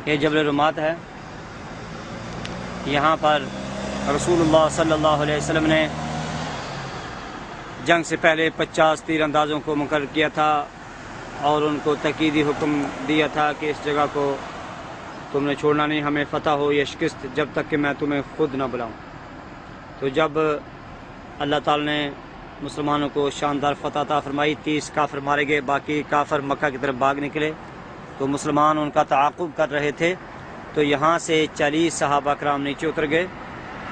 یہ جبل رمات ہے. یہاں پر رسول اللہ صلی اللہ علیہ وسلم نے جنگ سے پہلے 50 تیر اندازوں کو مقرر کیا تھا اور ان کو تاکیدی حکم دیا تھا کہ اس جگہ کو تم نے چھوڑنا نہیں، ہمیں فتح ہو یا شکست، جب تک کہ میں تمہیں خود نہ بلاؤں. تو جب اللہ تعالی نے مسلمانوں کو شاندار فتح عطا فرمائی، 30 کافر مارے گئے، باقی کافر مکہ کی طرف بھاگ نکلے. تو مسلمان ان کا تعاقب کر رہے تھے. تو یہاں سے 40 صحابہ کرام نیچے اتر گئے،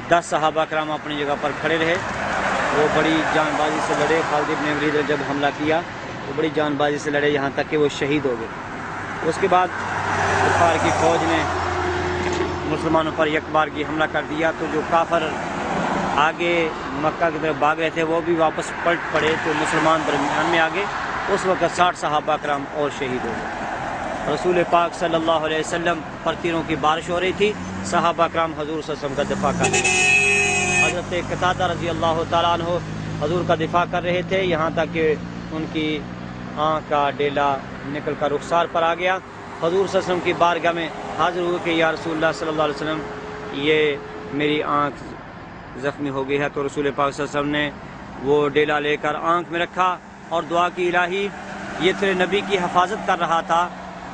10 صحابہ کرام اپنی جگہ پر کھڑے رہے. وہ بڑی جان بازی سے لڑے. خالد بن ولید نے جب حملہ کیا وہ بڑی جان بازی سے لڑے یہاں تک کہ وہ شہید ہو گئے. اس کے بعد کفار کی فوج نے مسلمانوں پر یک بار کی حملہ کر دیا. تو جو کافر آگے مکہ کی طرف بھاگ رہے تھے وہ بھی واپس پلٹ پڑے. تو مسلمان درمیان میں آگے. اس وقت 60 صحابہ کرام اور شہید ہو گئے. رسول پاک صلی اللہ علیہ وسلم پر تیروں کی بارش ہو رہی تھی. صحابہ کرام حضور صلی اللہ علیہ وسلم کا دفاع کر رہے تھے. حضرت قتادہ رضی اللہ تعالیٰ عنہ حضور کا دفاع کر رہے تھے یہاں تک کہ ان کی آنکھ کا ڈیلا نکل کر رخسار پر آ گیا. حضور صلی اللہ علیہ وسلم کی بارگاہ میں حاضر ہوئے کہ یا رسول اللہ صلی اللہ علیہ وسلم یہ میری آنکھ زخمی ہو گئی ہے. تو رسول پاک صلی اللہ علیہ وسلم نے وہ ڈیلا لے کر آنکھ میں رکھا اور دعا کی الہی یہ تیرے نبی کی حفاظت کر رہا تھا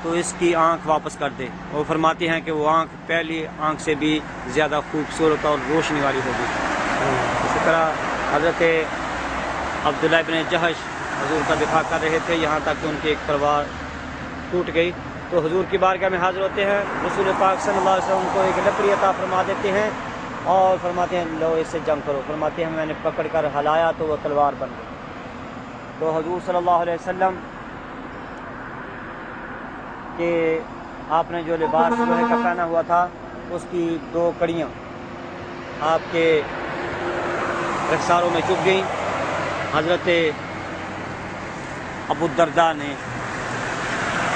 تو اس کی آنکھ واپس کر دے. وہ فرماتے ہیں کہ وہ آنکھ پہلی آنکھ سے بھی زیادہ خوبصورت اور روشنی والی ہو گئی. اسی طرح حضرت عبداللہ بن جہش حضور کا دفاع کر رہے تھے یہاں تک کہ ان کی ایک تلوار ٹوٹ گئی. تو حضور کی بارگاہ میں حاضر ہوتے ہیں. رسول پاک صلی اللہ علیہ وسلم کو ایک لکڑی عطا فرما دیتے ہیں اور فرماتے ہیں لو اس سے جنگ کرو. فرماتے ہیں میں نے پکڑ کر ہلایا تو وہ تلوار بن گئی. تو حضور صلی اللہ علیہ وسلم کہ آپ نے جو لباس لوہے کا پہنا ہوا تھا اس کی 2 کڑیاں آپ کے رخساروں میں چبھ گئیں. حضرت ابو الدرداء نے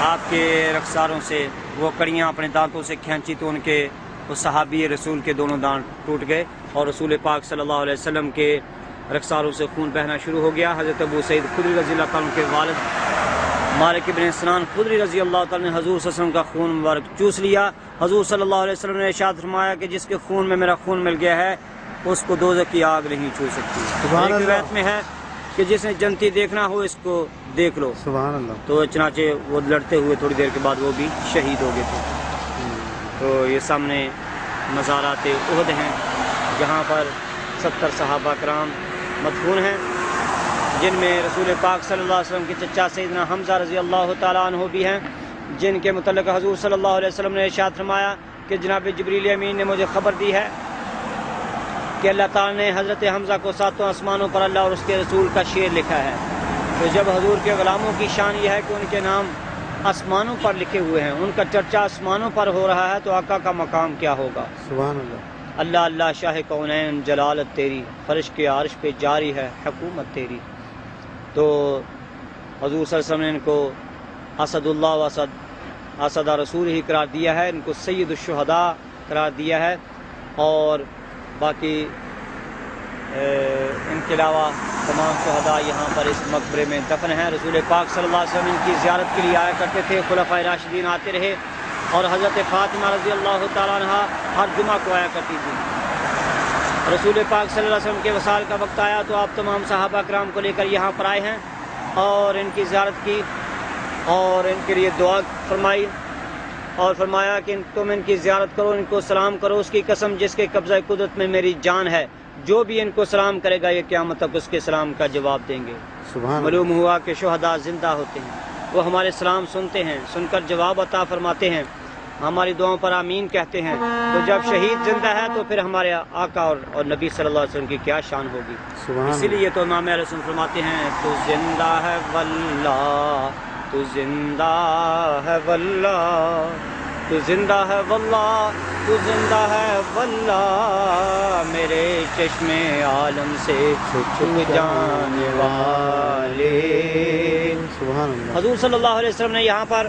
آپ کے رخساروں سے وہ کڑیاں اپنے دانتوں سے کھینچی تو ان کے اس صحابی رسول کے دونوں دانت ٹوٹ گئے اور رسول پاک صلی اللہ علیہ وسلم کے رخساروں سے خون بہنا شروع ہو گیا. حضرت ابو سعید خدری رضی اللہ تعالیٰ کے والد مالک بن سنان خدری رضی اللہ تعالیٰ نے حضور صلی اللہ علیہ وسلم کا خون مبارک چوس لیا. حضور صلی اللہ علیہ وسلم نے ارشاد فرمایا کہ جس کے خون میں میرا خون مل گیا ہے اس کو دوزخ کی آگ نہیں چھو سکتی. ایک روایت میں ہے کہ جس نے جنتی دیکھنا ہو اس کو دیکھ لو. سبحان اللہ. تو چنانچہ وہ لڑتے ہوئے تھوڑی دیر کے بعد وہ بھی شہید ہو گئے تھے. تو یہ سامنے مزارات احد ہیں جہاں پر 70 صحابہ کرام مدفون ہیں جن میں رسول پاک صلی اللہ علیہ وسلم کے چچا سیدنا حمزہ رضی اللہ تعالیٰ عنہ بھی ہیں جن کے متعلق حضور صلی اللہ علیہ وسلم نے ارشاد فرمایا کہ جناب جبریل امین نے مجھے خبر دی ہے کہ اللہ تعالیٰ نے حضرت حمزہ کو 7 آسمانوں پر اللہ اور اس کے رسول کا شعر لکھا ہے. تو جب حضور کے غلاموں کی شان یہ ہے کہ ان کے نام آسمانوں پر لکھے ہوئے ہیں، ان کا چرچا آسمانوں پر ہو رہا ہے، تو آقا کا مقام کیا ہوگا. سبحان اللہ. اللہ اللہ شاہ کونین جلالت تیری، فرش کے عرش پہ جاری ہے حکومت تیری. تو حضور صلی اللہ علیہ وسلم نے ان کو اسد اللہ و اسد رسول ہی قرار دیا ہے، ان کو سید الشہداء قرار دیا ہے. اور باقی ان کے علاوہ تمام شہداء یہاں پر اس مقبرے میں دفن ہیں. رسول پاک صلی اللہ علیہ وسلم ان کی زیارت کے لیے آیا کرتے تھے. خلفائے راشدین آتے رہے اور حضرت فاطمہ رضی اللہ تعالیٰ عنہ ہر جمعہ کو آیا کرتی تھی. رسول پاک صلی اللہ علیہ وسلم کے وصال کا وقت آیا تو آپ تمام صحابہ کرام کو لے کر یہاں پر آئے ہیں اور ان کی زیارت کی اور ان کے لیے دعا فرمائی اور فرمایا کہ تم ان کی زیارت کرو، ان کو سلام کرو. اس کی قسم جس کے قبضہ قدرت میں میری جان ہے، جو بھی ان کو سلام کرے گا یہ قیامت تک اس کے سلام کا جواب دیں گے. معلوم ہوا کہ شہداء زندہ ہوتے ہیں، وہ ہمارے سلام سنتے ہیں، سن کر جواب عطا فرماتے ہیں، ہماری دعاؤں پر آمین کہتے ہیں. تو جب شہید زندہ ہے تو پھر ہمارے آقا اور نبی صلی اللہ علیہ وسلم کی کیا شان ہوگی. اسی لیے تو امام اہل سنت فرماتے ہیں تو زندہ ہے واللہ، تو زندہ ہے واللہ، تو زندہ ہے واللہ، تو زندہ ہے واللہ، میرے چشم عالم سے چھپ جانے والے. حضور صلی اللہ علیہ وسلم نے یہاں پر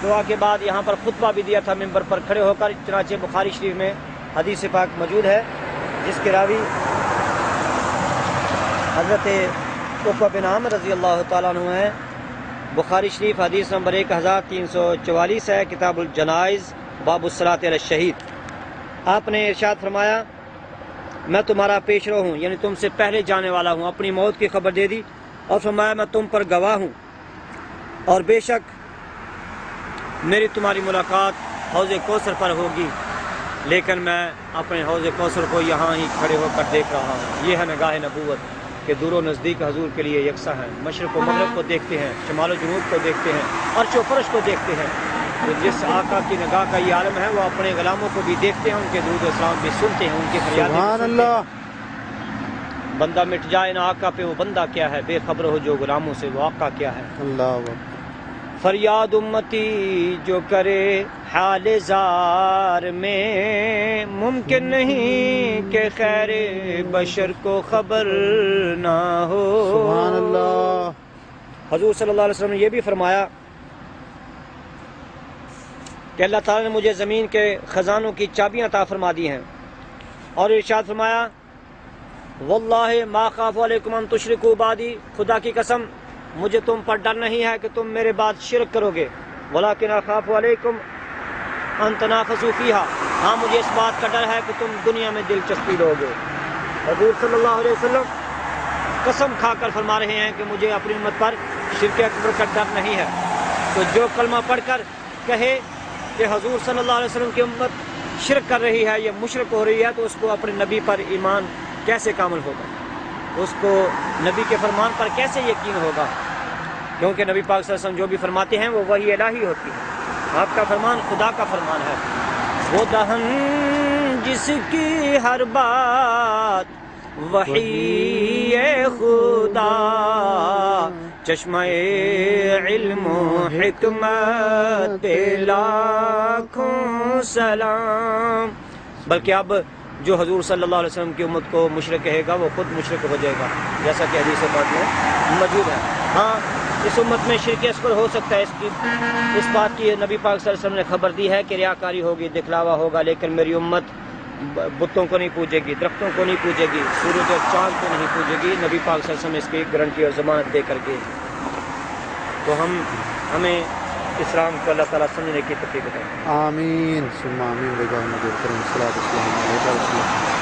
دعا کے بعد یہاں پر خطبہ بھی دیا تھا ممبر پر کھڑے ہو کر. چنانچہ بخاری شریف میں حدیث پاک موجود ہے جس کے راوی حضرت عقبہ بن عامر رضی اللہ تعالیٰ عنہ ہیں. بخاری شریف حدیث نمبر 1344 ہے، کتاب الجنائز، باب الصلاۃ علی الشہید۔ آپ نے ارشاد فرمایا میں تمہارا پیش رو ہوں، یعنی تم سے پہلے جانے والا ہوں، اپنی موت کی خبر دے دی اور فرمایا میں تم پر گواہ ہوں، اور بے شک میری تمہاری ملاقات حوض کوثر پر ہوگی، لیکن میں اپنے حوض کوثر کو یہاں ہی کھڑے ہو کر دیکھ رہا ہوں۔ یہ ہے نگاہ نبوت کہ دور و نزدیک حضور کے لیے یکساں ہیں، مشرق و مغرب کو دیکھتے ہیں، شمال و جنوب کو دیکھتے ہیں، عرش و فرش کو دیکھتے ہیں۔ تو جس آقا کی نگاہ کا یہ عالم ہے وہ اپنے غلاموں کو بھی دیکھتے ہیں، ان کے درود و سلام بھی سنتے ہیں، ان کی فریادیں بھی سبحان سنتے اللہ۔ ہیں۔ بندہ مٹ جائے نہ آقا پہ وہ بندہ کیا ہے، بے خبر ہو جو غلاموں سے وہ آقا کیا ہے۔ اللہ اکبر۔ فریاد امتی جو کرے حال زار میں، ممکن نہیں کہ خیر بشر کو خبر نہ ہو۔ سبحان اللہ۔ حضور صلی اللہ علیہ وسلم نے یہ بھی فرمایا کہ اللہ تعالیٰ نے مجھے زمین کے خزانوں کی چابیاں عطا فرما دی ہیں، اور ارشاد فرمایا واللہ ما خاف علیکم ان تشرکوا بعدی، خدا کی قسم مجھے تم پر ڈر نہیں ہے کہ تم میرے بعد شرک کرو گے، ولیکن اخاف علیکم ان تنافسوا فیہا، ہاں مجھے اس بات کا ڈر ہے کہ تم دنیا میں دلچسپی لو گے۔ حضور صلی اللہ علیہ وسلم قسم کھا کر فرما رہے ہیں کہ مجھے اپنی امت پر شرک اکبر کا ڈر نہیں ہے۔ تو جو کلمہ پڑھ کر کہے کہ حضور صلی اللہ علیہ وسلم کی امت شرک کر رہی ہے، یہ مشرک ہو رہی ہے، تو اس کو اپنے نبی پر ایمان کیسے کامل ہوگا، اس کو نبی کے فرمان پر کیسے یقین ہوگا؟ کیونکہ نبی پاک صلی اللہ علیہ وسلم جو بھی فرماتے ہیں وہ وحی الہی ہوتی ہے، آپ کا فرمان خدا کا فرمان ہے۔ وہ دہن جس کی ہر بات وحی خدا، چشمہ علم و حکمت لاکھوں سلام۔ بلکہ اب جو حضور صلی اللہ علیہ وسلم کی امت کو مشرک کہے گا وہ خود مشرک ہو جائے گا، جیسا کہ حدیث پاک میں موجود ہے۔ ہاں اس امت میں شرک اصغر ہو سکتا ہے، اس بات کی نبی پاک صلی اللہ علیہ وسلم نے خبر دی ہے کہ ریاکاری ہوگی، دکھلاوا ہوگا، لیکن میری امت بتوں کو نہیں پوجے گی، درختوں کو نہیں پوجے گی، سورج اور چاند کو نہیں پوجے گی، نبی پاک صلی اللہ علیہ وسلم اس کی گارنٹی اور ضمانت دے کر کے۔ تو ہمیں اسلام کو اللہ تعالیٰ سمجھنے کی توفیق دے۔ آمین ثم آمین۔ بجائے نبی کریم صلی اللہ علیہ وسلم۔